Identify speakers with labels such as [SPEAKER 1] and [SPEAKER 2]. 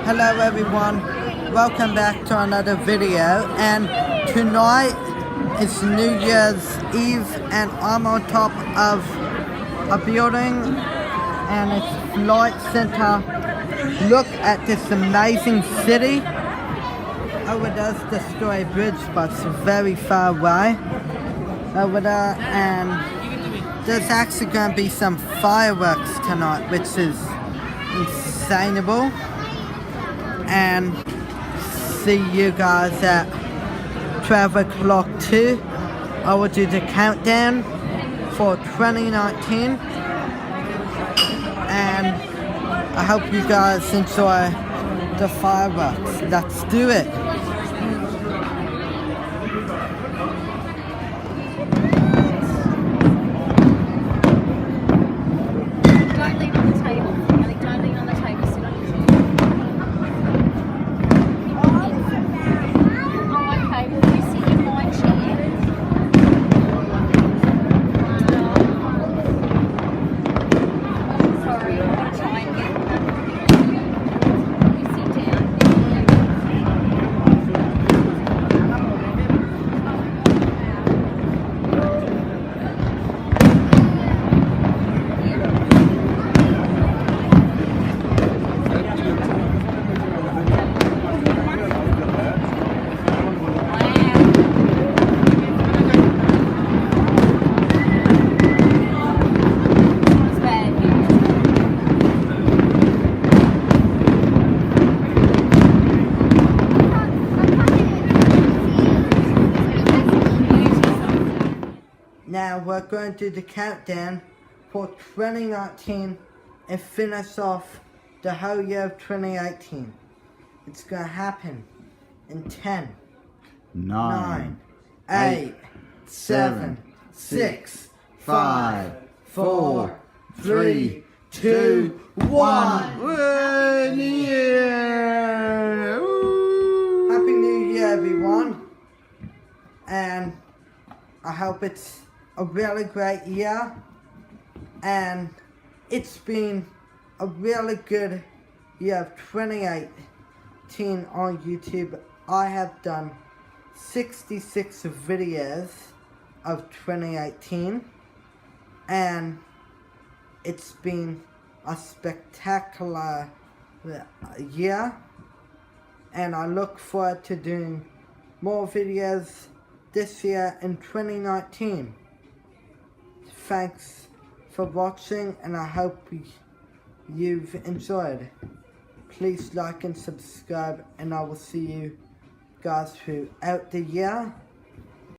[SPEAKER 1] Hello everyone, welcome back to another video, and tonight is New Year's Eve and I'm on top of a building and it's Flight Center. Look at this amazing city. Over there's the Story Bridge, but it's very far away over there, and there's actually going to be some fireworks tonight, which is insanable. And see you guys at 12 o'clock too. I will do the countdown for 2019, and I hope you guys enjoy the fireworks. Let's do it.
[SPEAKER 2] Don't lean on the table. Ellie, don't lean on the table. Sit on your chair. Oh, okay. Will you sit in my chair? Sorry, I'm going to try and get you sit down.
[SPEAKER 1] Now we're going to do the countdown for 2019 and finish off the whole year of 2018. It's going to happen in 10, 9, 8, 7, 6, 5, 4, 3, 2, 1. Happy New Year, everyone. And I hope it's a really great year, and it's been a really good year of 2018 on YouTube. I have done 66 videos of 2018, and it's been a spectacular year, and I look forward to doing more videos this year in 2019. Thanks for watching, and I hope you've enjoyed. Please like and subscribe, and I will see you guys throughout the year.